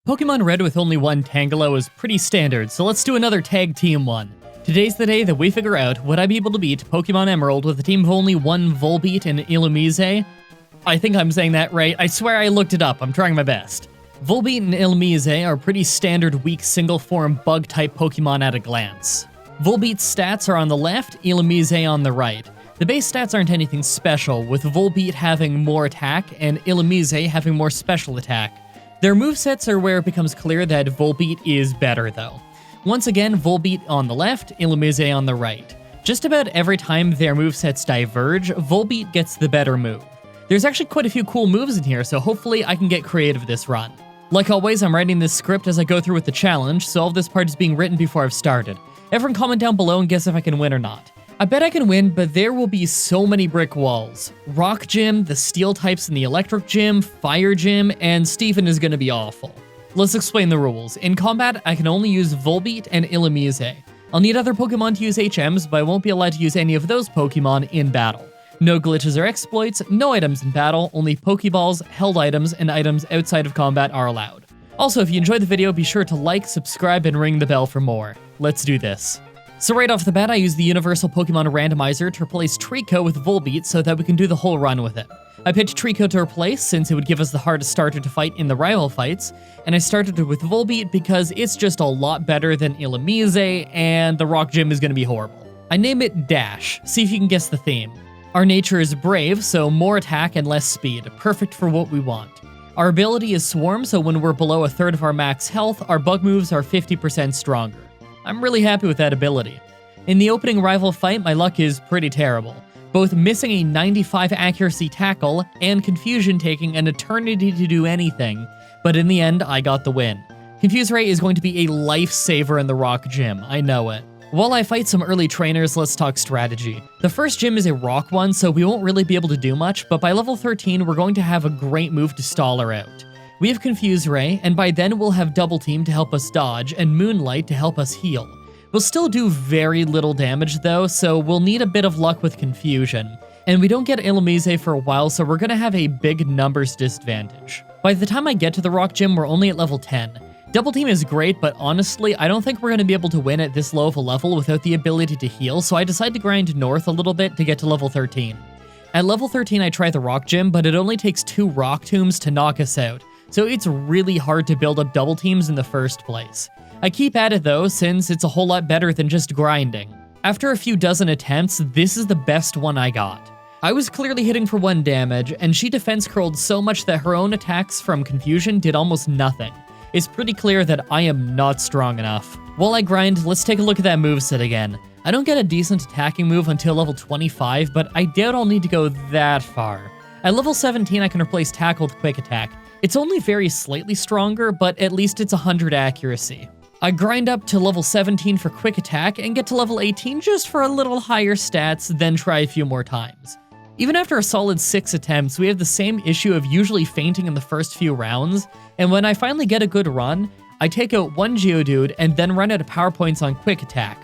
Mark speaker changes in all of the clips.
Speaker 1: Pokemon Red with only one Tangela is pretty standard, so let's do another tag team one. Today's the day that we figure out would I be able to beat Pokemon Emerald with a team of only One Volbeat and Illumise? I think I'm saying that right. I swear I looked it up. I'm trying my best. Volbeat and Illumise are pretty standard weak single-form bug-type Pokemon at a glance. Volbeat's stats are on the left, Illumise on the right. The base stats aren't anything special, with Volbeat having more attack and Illumise having more special attack. Their movesets are where it becomes clear that Volbeat is better though. Once again, Volbeat on the left, Illumise on the right. Just about every time their movesets diverge, Volbeat gets the better move. There's actually quite a few cool moves in here, so hopefully I can get creative this run. Like always, I'm writing this script as I go through with the challenge, so all this part is being written before I've started. Everyone comment down below and guess if I can win or not. I bet I can win, but there will be so many brick walls. Rock Gym, the Steel types in the Electric Gym, Fire Gym, and Stephen is gonna be awful. Let's explain the rules. In combat, I can only use Volbeat and Illumise. I'll need other Pokemon to use HMs, but I won't be allowed to use any of those Pokemon in battle. No glitches or exploits, no items in battle, only Pokeballs, held items, and items outside of combat are allowed. Also, if you enjoyed the video, be sure to like, subscribe, and ring the bell for more. Let's do this. So right off the bat, I use the Universal Pokemon Randomizer to replace Treecko with Volbeat so that we can do the whole run with it. I picked Treecko to replace since it would give us the hardest starter to fight in the rival fights, and I started it with Volbeat because it's just a lot better than Illumise, and the Rock Gym is going to be horrible. I name it Dash, see if you can guess the theme. Our nature is brave, so more attack and less speed, perfect for what we want. Our ability is Swarm, so when we're below a third of our max health, our bug moves are 50% stronger. I'm really happy with that ability. In the opening rival fight, my luck is pretty terrible, both missing a 95 accuracy tackle and Confusion taking an eternity to do anything, but in the end, I got the win. Confuse Ray is going to be a lifesaver in the Rock Gym, I know it. While I fight some early trainers, let's talk strategy. The first gym is a rock one, so we won't really be able to do much, but by level 13, we're going to have a great move to stall her out. We have Confuse Ray, and by then we'll have Double Team to help us dodge, and Moonlight to help us heal. We'll still do very little damage though, so we'll need a bit of luck with Confusion. And we don't get Illumise for a while, so we're gonna have a big numbers disadvantage. By the time I get to the Rock Gym, we're only at level 10. Double Team is great, but honestly, I don't think we're gonna be able to win at this low of a level without the ability to heal, so I decide to grind north a little bit to get to level 13. At level 13, I try the Rock Gym, but it only takes 2 Rock Tombs to knock us out, so it's really hard to build up Double Teams in the first place. I keep at it though, since it's a whole lot better than just grinding. After a few dozen attempts, this is the best one I got. I was clearly hitting for 1 damage, and she defense curled so much that her own attacks from Confusion did almost nothing. It's pretty clear that I am not strong enough. While I grind, let's take a look at that moveset again. I don't get a decent attacking move until level 25, but I doubt I'll need to go that far. At level 17, I can replace Tackle with Quick Attack. It's only very slightly stronger, but at least it's 100 accuracy. I grind up to level 17 for Quick Attack and get to level 18 just for a little higher stats, then try a few more times. Even after a solid 6 attempts, we have the same issue of usually fainting in the first few rounds, and when I finally get a good run, I take out 1 Geodude and then run out of power points on Quick Attack.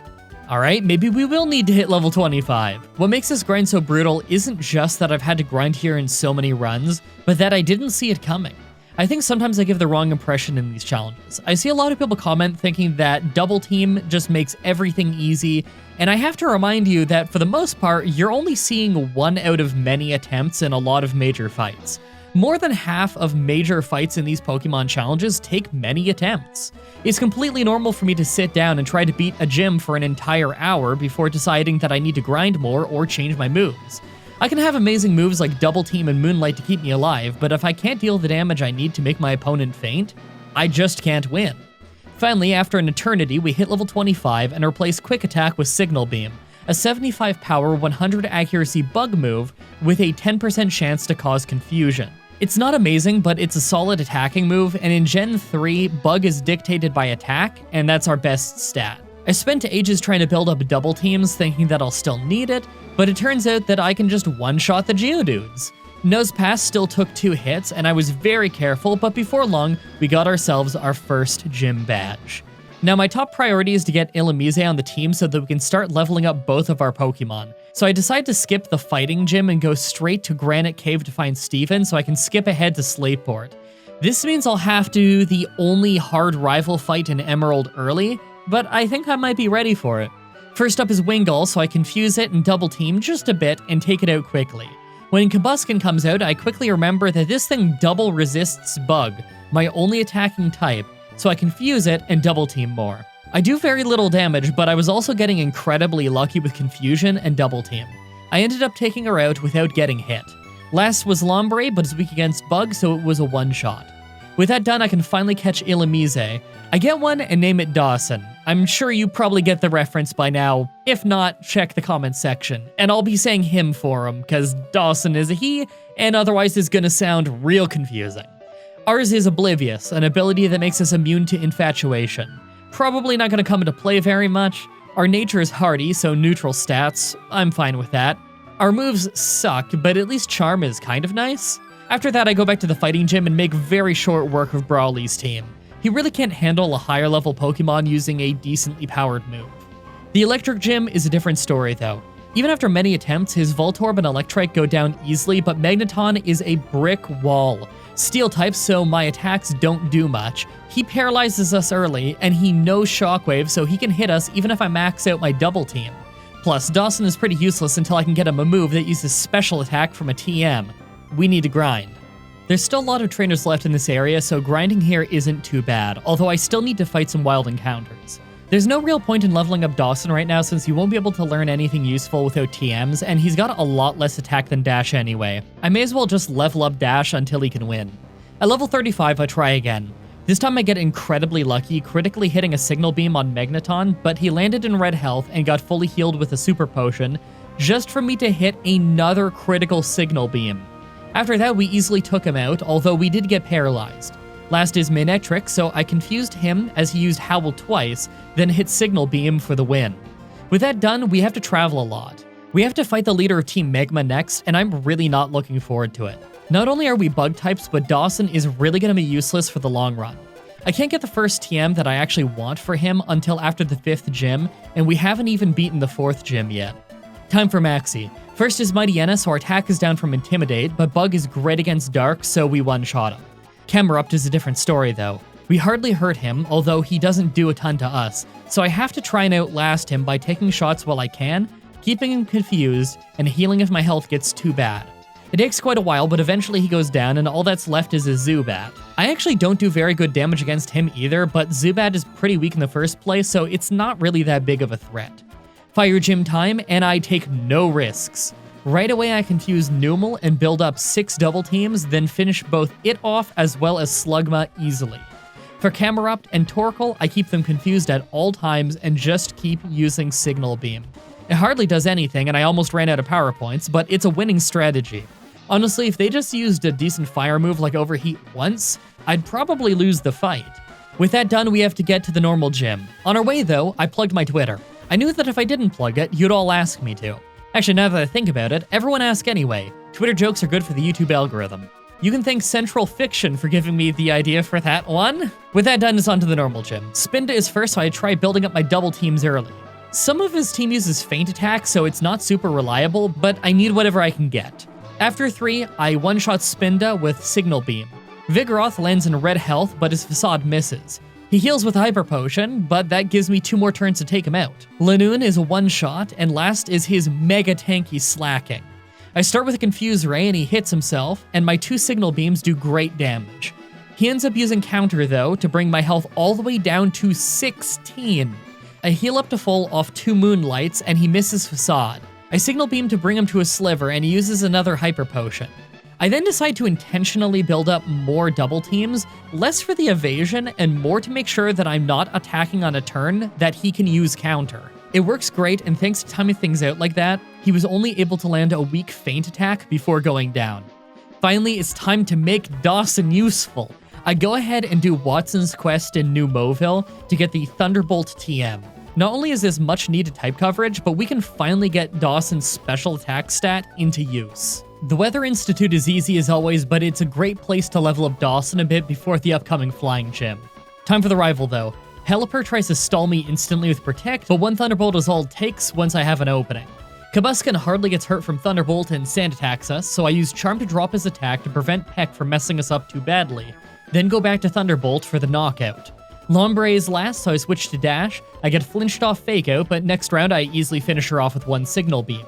Speaker 1: Alright, maybe we will need to hit level 25. What makes this grind so brutal isn't just that I've had to grind here in so many runs, but that I didn't see it coming. I think sometimes I give the wrong impression in these challenges. I see a lot of people comment thinking that Double Team just makes everything easy, and I have to remind you that for the most part, you're only seeing 1 out of many attempts in a lot of major fights. More than half of major fights in these Pokemon challenges take many attempts. It's completely normal for me to sit down and try to beat a gym for an entire hour before deciding that I need to grind more or change my moves. I can have amazing moves like Double Team and Moonlight to keep me alive, but if I can't deal the damage I need to make my opponent faint, I just can't win. Finally, after an eternity, we hit level 25 and replace Quick Attack with Signal Beam, a 75 power, 100 accuracy bug move with a 10% chance to cause confusion. It's not amazing, but it's a solid attacking move, and in Gen 3, bug is dictated by attack, and that's our best stat. I spent ages trying to build up Double Teams thinking that I'll still need it, but it turns out that I can just one-shot the Geodudes. Nosepass still took 2 hits, and I was very careful, but before long, we got ourselves our first gym badge. Now, my top priority is to get Illumise on the team so that we can start leveling up both of our Pokemon. So I decide to skip the fighting gym and go straight to Granite Cave to find Steven so I can skip ahead to Slateport. This means I'll have to do the only hard rival fight in Emerald early, but I think I might be ready for it. First up is Wingull, so I confuse it and double team just a bit and take it out quickly. When Kabuskin comes out, I quickly remember that this thing double resists Bug, my only attacking type, so I confuse it and double team more. I do very little damage, but I was also getting incredibly lucky with confusion and double team. I ended up taking her out without getting hit. Last was Lombre, but is weak against Bug, so it was a one-shot. With that done, I can finally catch Illumise. I get one and name it Dawson. I'm sure you probably get the reference by now. If not, check the comments section. And I'll be saying him for him, because Dawson is a he, and otherwise is gonna sound real confusing. Ours is Oblivious, an ability that makes us immune to infatuation. Probably not gonna come into play very much. Our nature is hardy, so neutral stats. I'm fine with that. Our moves suck, but at least Charm is kind of nice. After that, I go back to the fighting gym and make very short work of Brawly's team. He really can't handle a higher level Pokemon using a decently powered move. The electric gym is a different story though. Even after many attempts, his Voltorb and Electrike go down easily, but Magneton is a brick wall. Steel type, so my attacks don't do much. He paralyzes us early, and he knows Shockwave, so he can hit us even if I max out my double team. Plus, Dawson is pretty useless until I can get him a move that uses special attack from a TM. We need to grind. There's still a lot of trainers left in this area, so grinding here isn't too bad, although I still need to fight some wild encounters. There's no real point in leveling up Dawson right now since he won't be able to learn anything useful without TMs, and he's got a lot less attack than Dash anyway. I may as well just level up Dash until he can win. At level 35, I try again. This time I get incredibly lucky, critically hitting a Signal Beam on Magneton, but he landed in red health and got fully healed with a Super Potion, just for me to hit another critical Signal Beam. After that, we easily took him out, although we did get paralyzed. Last is Manectric, so I confused him as he used Howl twice, then hit Signal Beam for the win. With that done, we have to travel a lot. We have to fight the leader of Team Magma next, and I'm really not looking forward to it. Not only are we bug types, but Dawson is really going to be useless for the long run. I can't get the first TM that I actually want for him until after the 5th gym, and we haven't even beaten the 4th gym yet. Time for Maxi. First is Mightyena, so our attack is down from Intimidate, but Bug is great against Dark, so we one-shot him. Camerupt is a different story though. We hardly hurt him, although he doesn't do a ton to us, so I have to try and outlast him by taking shots while I can, keeping him confused, and healing if my health gets too bad. It takes quite a while, but eventually he goes down, and all that's left is a Zubat. I actually don't do very good damage against him either, but Zubat is pretty weak in the first place, so it's not really that big of a threat. Fire Gym time, and I take no risks. Right away I confuse Numel and build up 6 double teams, then finish both it off as well as Slugma easily. For Camerupt and Torkoal, I keep them confused at all times and just keep using Signal Beam. It hardly does anything, and I almost ran out of power points, but it's a winning strategy. Honestly, if they just used a decent fire move like Overheat once, I'd probably lose the fight. With that done, we have to get to the normal gym. On our way though, I plugged my Twitter. I knew that if I didn't plug it, you'd all ask me to. Actually, now that I think about it, everyone asks anyway. Twitter jokes are good for the YouTube algorithm. You can thank Central Fiction for giving me the idea for that one. With that done, it's on to the normal gym. Spinda is first, so I try building up my double teams early. Some of his team uses Feint Attack, so it's not super reliable, but I need whatever I can get. After 3, I one-shot Spinda with Signal Beam. Vigoroth lands in red health, but his Facade misses. He heals with Hyper Potion, but that gives me 2 more turns to take him out. Lanoon is a one-shot, and last is his mega tanky Slacking. I start with a Confuse Ray and he hits himself, and my 2 Signal Beams do great damage. He ends up using Counter though to bring my health all the way down to 16. I heal up to full off 2 Moonlights and he misses Facade. I Signal Beam to bring him to a Sliver and he uses another Hyper Potion. I then decide to intentionally build up more double teams, less for the evasion and more to make sure that I'm not attacking on a turn that he can use counter. It works great, and thanks to timing things out like that, he was only able to land a weak Feint Attack before going down. Finally, it's time to make Dawson useful. I go ahead and do Watson's quest in New Moville to get the Thunderbolt TM. Not only is this much needed type coverage, but we can finally get Dawson's special attack stat into use. The Weather Institute is easy as always, but it's a great place to level up Dawson a bit before the upcoming Flying Gym. Time for the rival though. Helliper tries to stall me instantly with Protect, but one Thunderbolt is all it takes once I have an opening. Kabuskin hardly gets hurt from Thunderbolt and Sand attacks us, so I use Charm to drop his attack to prevent Peck from messing us up too badly. then go back to Thunderbolt for the knockout. Lombre is last, so I switch to Dash. I get flinched off Fake Out, but next round I easily finish her off with one Signal Beam.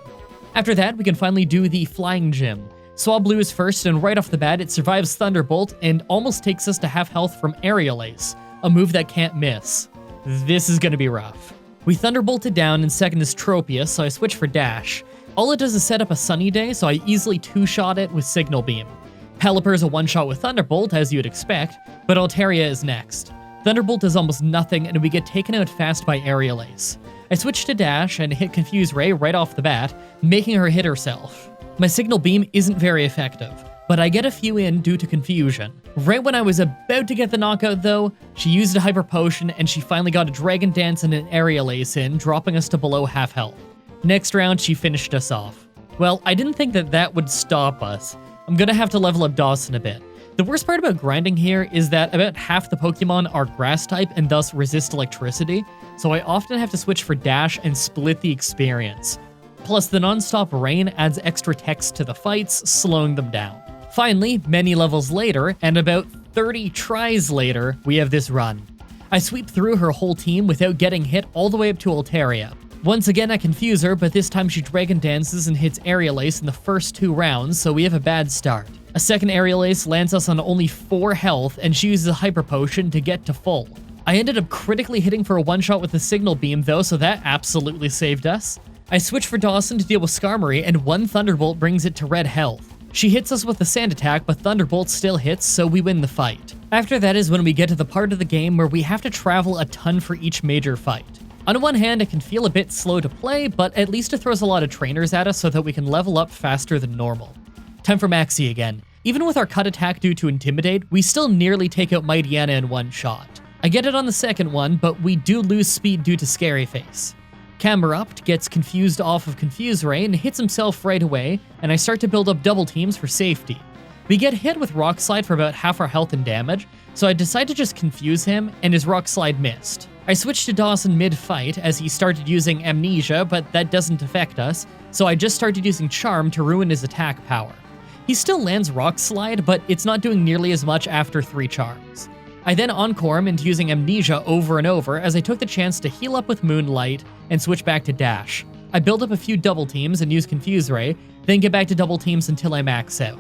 Speaker 1: After that, we can finally do the Flying Gym. Swablu is first, and right off the bat, it survives Thunderbolt and almost takes us to half health from Aerial Ace, a move that can't miss. This is gonna be rough. We Thunderbolted down, and second is Tropius, so I switch for Dash. All it does is set up a Sunny Day, so I easily two-shot it with Signal Beam. Pelipper is a one-shot with Thunderbolt, as you'd expect, but Altaria is next. Thunderbolt does almost nothing, and we get taken out fast by Aerial Ace. I switch to Dash and hit Confuse Ray right off the bat, making her hit herself. My Signal Beam isn't very effective, but I get a few in due to confusion. Right when I was about to get the knockout though, she used a Hyper Potion and she finally got a Dragon Dance and an Aerial Ace in, dropping us to below half health. Next round, she finished us off. Well, I didn't think that would stop us. I'm gonna have to level up Dawson a bit. The worst part about grinding here is that about half the Pokemon are Grass type and thus resist electricity, so I often have to switch for Dash and split the experience. Plus, the non-stop rain adds extra text to the fights, slowing them down. Finally, many levels later, and about 30 tries later, we have this run. I sweep through her whole team without getting hit all the way up to Altaria. Once again, I confuse her, but this time she Dragon Dances and hits Aerial Ace in the first 2 rounds, so we have a bad start. A second Aerial Ace lands us on only 4 health, and she uses a Hyper Potion to get to full. I ended up critically hitting for a one-shot with a Signal Beam though, so that absolutely saved us. I switch for Dawson to deal with Skarmory, and one Thunderbolt brings it to red health. She hits us with the Sand Attack, but Thunderbolt still hits, so we win the fight. After that is when we get to the part of the game where we have to travel a ton for each major fight. On one hand, it can feel a bit slow to play, but at least it throws a lot of trainers at us so that we can level up faster than normal. Time for Maxi again. Even with our cut attack due to Intimidate, we still nearly take out Mightyena in one shot. I get it on the second one, but we do lose speed due to Scary Face. Camerupt gets confused off of Confuse Ray and hits himself right away, and I start to build up double teams for safety. We get hit with Rock Slide for about half our health and damage, so I decide to just confuse him, and his Rock Slide missed. I switched to Dawson mid-fight as he started using Amnesia, but that doesn't affect us, so I just started using Charm to ruin his attack power. He still lands Rock Slide, but it's not doing nearly as much after 3 charms. I then encore him into using Amnesia over and over as I took the chance to heal up with Moonlight and switch back to Dash. I build up a few double teams and use Confuse Ray, then get back to double teams until I max out.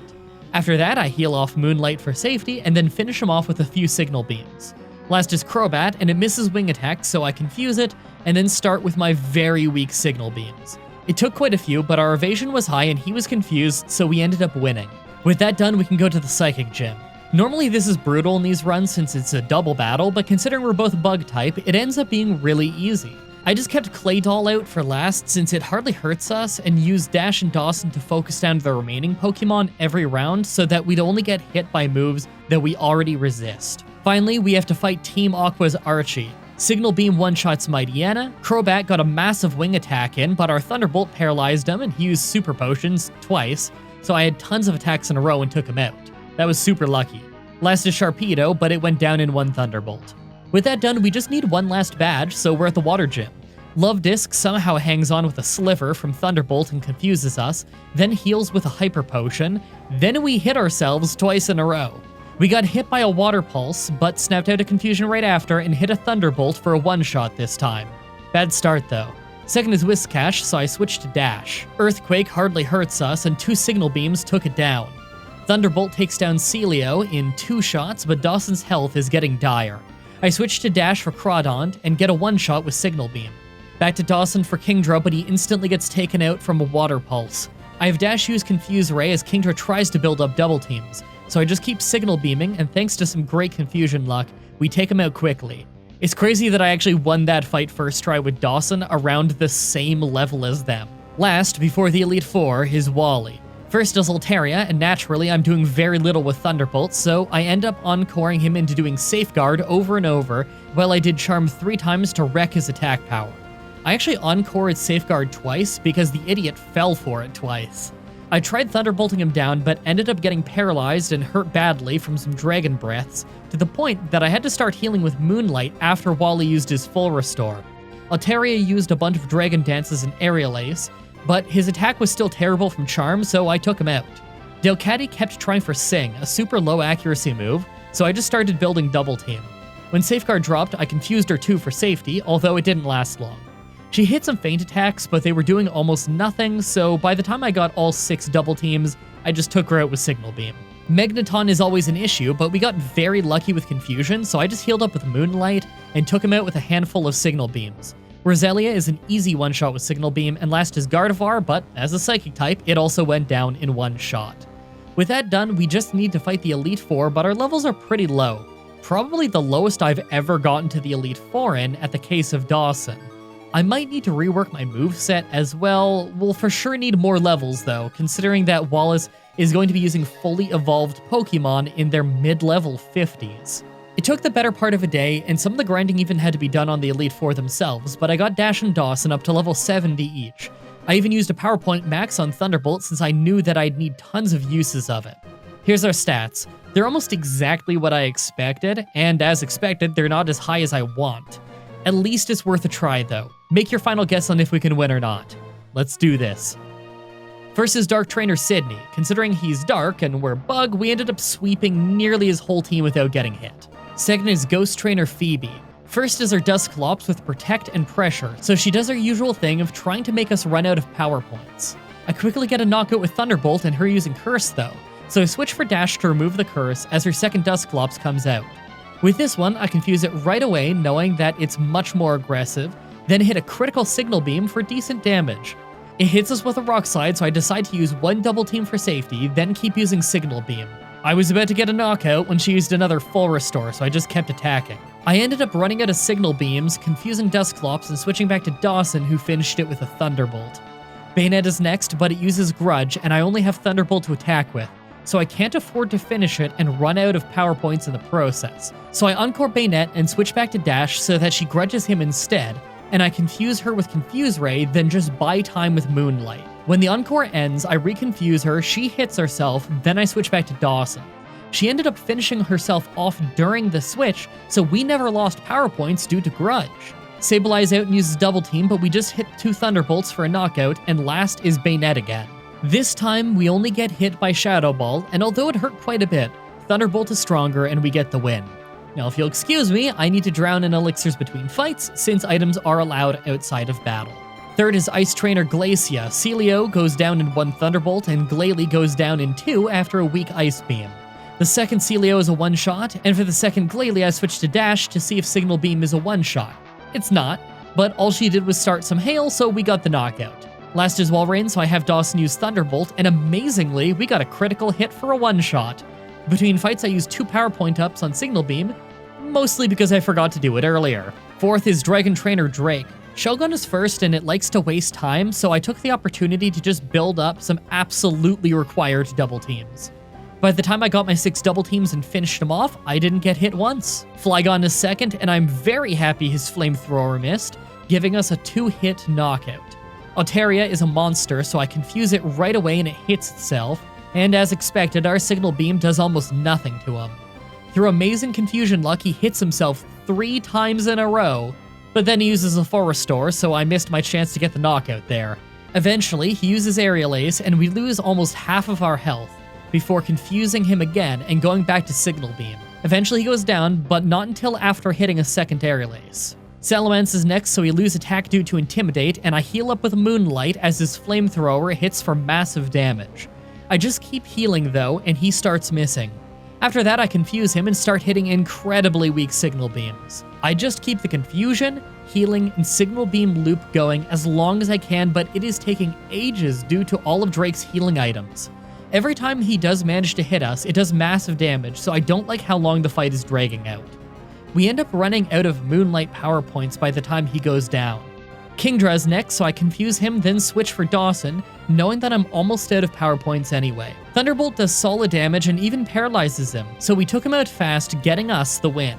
Speaker 1: After that, I heal off Moonlight for safety and then finish him off with a few Signal Beams. Last is Crobat, and it misses Wing Attack, so I confuse it, and then start with my very weak Signal Beams. It took quite a few, but our evasion was high and he was confused, so we ended up winning. With that done, we can go to the Psychic Gym. Normally this is brutal in these runs since it's a double battle, but considering we're both bug type, it ends up being really easy. I just kept Clay Doll out for last since it hardly hurts us, and used Dash and Dawson to focus down the remaining Pokemon every round so that we'd only get hit by moves that we already resist. Finally, we have to fight Team Aqua's Archie. Signal Beam one-shots Mightyena, Crobat got a massive Wing Attack in, but our Thunderbolt paralyzed him and he used Super Potions twice, so I had tons of attacks in a row and took him out. That was super lucky. Last is Sharpedo, but it went down in one Thunderbolt. With that done, we just need one last badge, so we're at the Water Gym. Love Disc somehow hangs on with a Sliver from Thunderbolt and confuses us, then heals with a Hyper Potion, then we hit ourselves twice in a row. We got hit by a Water Pulse, but snapped out a Confusion right after and hit a Thunderbolt for a one-shot this time. Bad start though. Second is Whiscash, so I switched to Dash. Earthquake hardly hurts us, and 2 Signal Beams took it down. Thunderbolt takes down Celio in 2 shots, but Dawson's health is getting dire. I switch to Dash for Crawdaunt and get a one-shot with Signal Beam. Back to Dawson for Kingdra, but he instantly gets taken out from a Water Pulse. I have Dash use Confuse Ray as Kingdra tries to build up double teams, so I just keep Signal Beaming, and thanks to some great confusion luck, we take him out quickly. It's crazy that I actually won that fight first try with Dawson around the same level as them. Last, before the Elite Four, is Wally. First is Altaria, and naturally I'm doing very little with Thunderbolt, so I end up encoring him into doing Safeguard over and over, while I did Charm 3 times to wreck his attack power. I actually encored Safeguard twice because the idiot fell for it twice. I tried Thunderbolting him down, but ended up getting paralyzed and hurt badly from some Dragon Breaths, to the point that I had to start healing with Moonlight after Wally used his full restore. Altaria used a bunch of Dragon Dances and Aerial Ace, but his attack was still terrible from Charm, so I took him out. Delcatty kept trying for Sing, a super low accuracy move, so I just started building Double Team. When Safeguard dropped, I confused her too for safety, although it didn't last long. She hit some feint attacks, but they were doing almost nothing, so by the time I got all 6 Double Teams, I just took her out with Signal Beam. Magneton is always an issue, but we got very lucky with Confusion, so I just healed up with Moonlight and took him out with a handful of Signal Beams. Roselia is an easy one-shot with Signal Beam, and last is Gardevoir, but as a Psychic type, it also went down in one shot. With that done, we just need to fight the Elite Four, but our levels are pretty low. Probably the lowest I've ever gotten to the Elite Four in at the case of Dawson. I might need to rework my moveset as well. We'll for sure need more levels though, considering that Wallace is going to be using fully evolved Pokemon in their mid-level 50s. It took the better part of a day, and some of the grinding even had to be done on the Elite Four themselves, but I got Dash and Dawson up to level 70 each. I even used a PowerPoint max on Thunderbolt since I knew that I'd need tons of uses of it. Here's our stats. They're almost exactly what I expected, and as expected, they're not as high as I want. At least it's worth a try though. Make your final guess on if we can win or not. Let's do this. First is Dark Trainer Sydney. Considering he's dark and we're bug, we ended up sweeping nearly his whole team without getting hit. Second is Ghost Trainer Phoebe. First is our Dusclops with Protect and Pressure, so she does her usual thing of trying to make us run out of power points. I quickly get a knockout with Thunderbolt and her using Curse though, so I switch for Dash to remove the Curse as her second Dusclops comes out. With this one, I confuse it right away, knowing that it's much more aggressive, then hit a critical Signal Beam for decent damage. It hits us with a Rock Slide, so I decide to use one Double Team for safety, then keep using Signal Beam. I was about to get a knockout when she used another full restore, so I just kept attacking. I ended up running out of Signal Beams, confusing Dusclops, and switching back to Dawson, who finished it with a Thunderbolt. Bayonet is next, but it uses Grudge, and I only have Thunderbolt to attack with, so I can't afford to finish it and run out of power points in the process. So I Encore Bayonet and switch back to Dash so that she grudges him instead, and I confuse her with Confuse Ray, then just buy time with Moonlight. When the Encore ends, I reconfuse her, she hits herself, then I switch back to Dawson. She ended up finishing herself off during the switch, so we never lost power points due to Grudge. Sableye out and uses Double Team, but we just hit 2 Thunderbolts for a knockout, and last is Bayonet again. This time, we only get hit by Shadow Ball, and although it hurt quite a bit, Thunderbolt is stronger and we get the win. Now, if you'll excuse me, I need to drown in elixirs between fights, since items are allowed outside of battle. Third is Ice Trainer Glacia. Celio goes down in 1 Thunderbolt, and Glalie goes down in 2 after a weak Ice Beam. The second Celio is a one-shot, and for the second Glalie I switched to Dash to see if Signal Beam is a one-shot. It's not, but all she did was start some hail, so we got the knockout. Last is Walrein, so I have Dawson use Thunderbolt, and amazingly, we got a critical hit for a one-shot. Between fights, I used 2 power point-ups on Signal Beam, mostly because I forgot to do it earlier. Fourth is Dragon Trainer Drake. Shelgon is first, and it likes to waste time, so I took the opportunity to just build up some absolutely required double teams. By the time I got my 6 double teams and finished them off, I didn't get hit once. Flygon is second, and I'm very happy his Flamethrower missed, giving us a 2-hit knockout. Altaria is a monster, so I confuse it right away and it hits itself, and as expected, our Signal Beam does almost nothing to him. Through amazing confusion luck, he hits himself 3 times in a row, but then he uses a full restore, so I missed my chance to get the knockout there. Eventually, he uses Aerial Ace, and we lose almost half of our health, before confusing him again and going back to Signal Beam. Eventually he goes down, but not until after hitting a second Aerial Ace. Salamence is next, so we lose attack due to Intimidate, and I heal up with Moonlight as his Flamethrower hits for massive damage. I just keep healing though, and he starts missing. After that, I confuse him and start hitting incredibly weak Signal Beams. I just keep the confusion, healing, and Signal Beam loop going as long as I can, but it is taking ages due to all of Drake's healing items. Every time he does manage to hit us, it does massive damage, so I don't like how long the fight is dragging out. We end up running out of Moonlight power points by the time he goes down. Kingdra is next, so I confuse him, then switch for Dawson, knowing that I'm almost out of power points anyway. Thunderbolt does solid damage and even paralyzes him, so we took him out fast, getting us the win.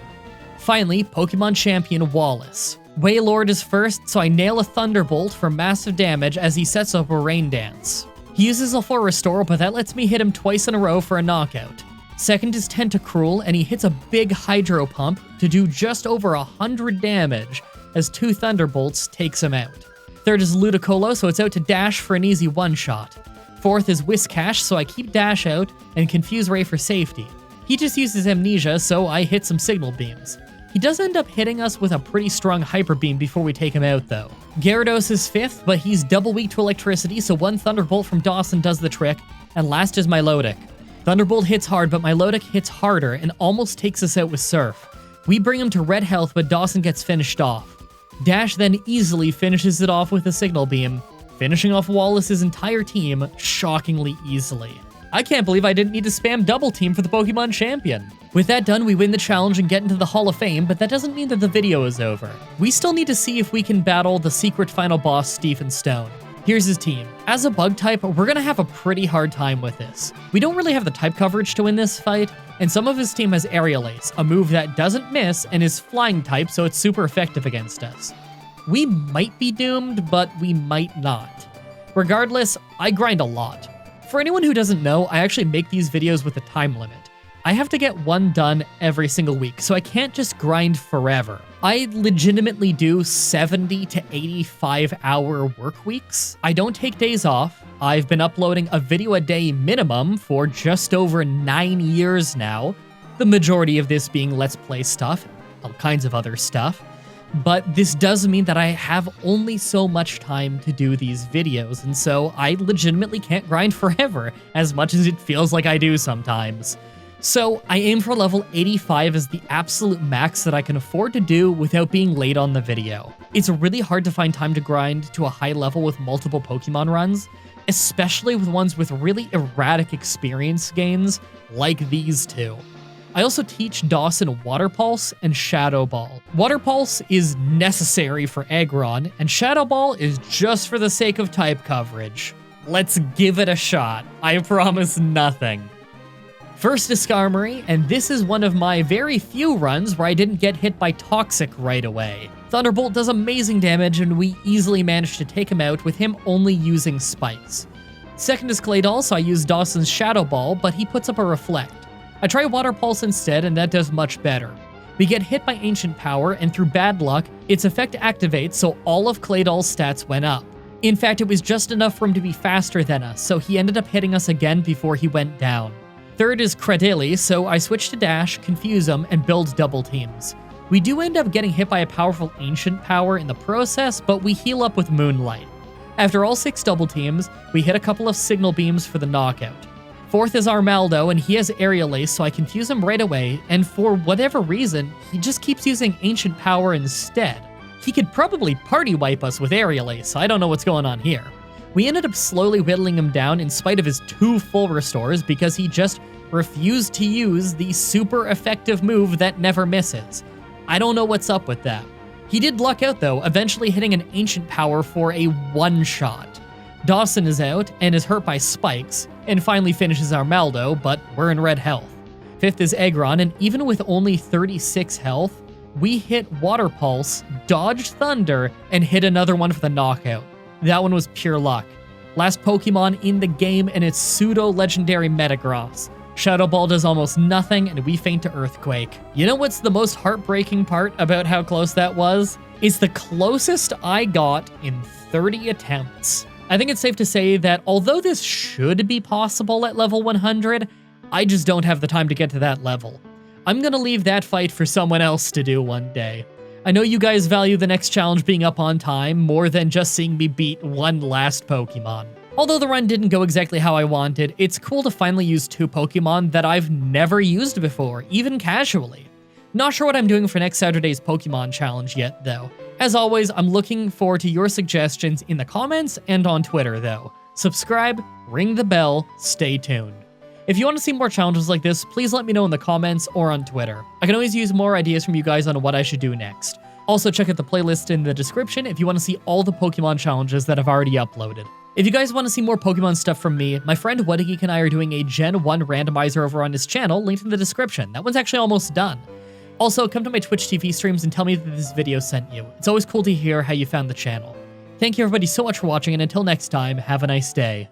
Speaker 1: Finally, Pokemon Champion Wallace. Wailord is first, so I nail a Thunderbolt for massive damage as he sets up a Rain Dance. He uses a full restore, but that lets me hit him twice in a row for a knockout. Second is Tentacruel, and he hits a big Hydro Pump to do just over 100 damage as 2 Thunderbolts takes him out. Third is Ludicolo, so it's out to Dash for an easy one-shot. Fourth is Whiscash, so I keep Dash out and confuse Ray for safety. He just uses Amnesia, so I hit some Signal Beams. He does end up hitting us with a pretty strong Hyper Beam before we take him out though. Gyarados is 5th, but he's double weak to electricity, so one Thunderbolt from Dawson does the trick, and last is Milotic. Thunderbolt hits hard, but Milotic hits harder and almost takes us out with Surf. We bring him to red health, but Dawson gets finished off. Dash then easily finishes it off with a Signal Beam, finishing off Wallace's entire team shockingly easily. I can't believe I didn't need to spam Double Team for the Pokemon Champion. With that done, we win the challenge and get into the Hall of Fame, but that doesn't mean that the video is over. We still need to see if we can battle the secret final boss, Stephen Stone. Here's his team. As a bug type, we're gonna have a pretty hard time with this. We don't really have the type coverage to win this fight, and some of his team has Aerial Ace, a move that doesn't miss and is flying type, so it's super effective against us. We might be doomed, but we might not. Regardless, I grind a lot. For anyone who doesn't know, I actually make these videos with a time limit. I have to get one done every single week, so I can't just grind forever. I legitimately do 70 to 85 hour work weeks. I don't take days off. I've been uploading a video a day minimum for just over 9 years now. The majority of this being Let's Play stuff, all kinds of other stuff. But this does mean that I have only so much time to do these videos, and so I legitimately can't grind forever, as much as it feels like I do sometimes. So I aim for level 85 as the absolute max that I can afford to do without being late on the video. It's really hard to find time to grind to a high level with multiple Pokemon runs, especially with ones with really erratic experience gains like these two. I also teach Dawson Water Pulse and Shadow Ball. Water Pulse is necessary for Aggron, and Shadow Ball is just for the sake of type coverage. Let's give it a shot. I promise nothing. First is Skarmory, and this is one of my very few runs where I didn't get hit by Toxic right away. Thunderbolt does amazing damage, and we easily managed to take him out with him only using Spikes. Second is Claydol, so I use Dawson's Shadow Ball, but he puts up a Reflect. I try Water Pulse instead, and that does much better. We get hit by Ancient Power, and through bad luck, its effect activates, so all of Claydol's stats went up. In fact, it was just enough for him to be faster than us, so he ended up hitting us again before he went down. Third is Cradily, so I switch to Dash, confuse him, and build double teams. We do end up getting hit by a powerful Ancient Power in the process, but we heal up with Moonlight. After all 6 double teams, we hit a couple of Signal Beams for the knockout. Fourth is Armaldo, and he has Aerial Ace, so I confuse him right away, and for whatever reason, he just keeps using Ancient Power instead. He could probably party wipe us with Aerial Ace, so I don't know what's going on here. We ended up slowly whittling him down in spite of his 2 full restores because he just refused to use the super effective move that never misses. I don't know what's up with that. He did luck out though, eventually hitting an Ancient Power for a one-shot. Dawson is out and is hurt by Spikes, and finally finishes Armaldo, but we're in red health. Fifth is Aggron, and even with only 36 health, we hit Water Pulse, dodged Thunder, and hit another one for the knockout. That one was pure luck. Last Pokemon in the game, and it's pseudo-legendary Metagross. Shadow Ball does almost nothing, and we faint to Earthquake. You know what's the most heartbreaking part about how close that was? It's the closest I got in 30 attempts. I think it's safe to say that although this should be possible at level 100, I just don't have the time to get to that level. I'm gonna leave that fight for someone else to do one day. I know you guys value the next challenge being up on time more than just seeing me beat one last Pokemon. Although the run didn't go exactly how I wanted, it's cool to finally use 2 Pokemon that I've never used before, even casually. Not sure what I'm doing for next Saturday's Pokemon challenge yet, though. As always, I'm looking forward to your suggestions in the comments and on Twitter, though. Subscribe, ring the bell, stay tuned. If you want to see more challenges like this, please let me know in the comments or on Twitter. I can always use more ideas from you guys on what I should do next. Also, check out the playlist in the description if you want to see all the Pokemon challenges that I've already uploaded. If you guys want to see more Pokemon stuff from me, my friend Whatageek and I are doing a Gen 1 randomizer over on his channel, linked in the description. That one's actually almost done. Also, come to my Twitch TV streams and tell me that this video sent you. It's always cool to hear how you found the channel. Thank you everybody so much for watching, and until next time, have a nice day.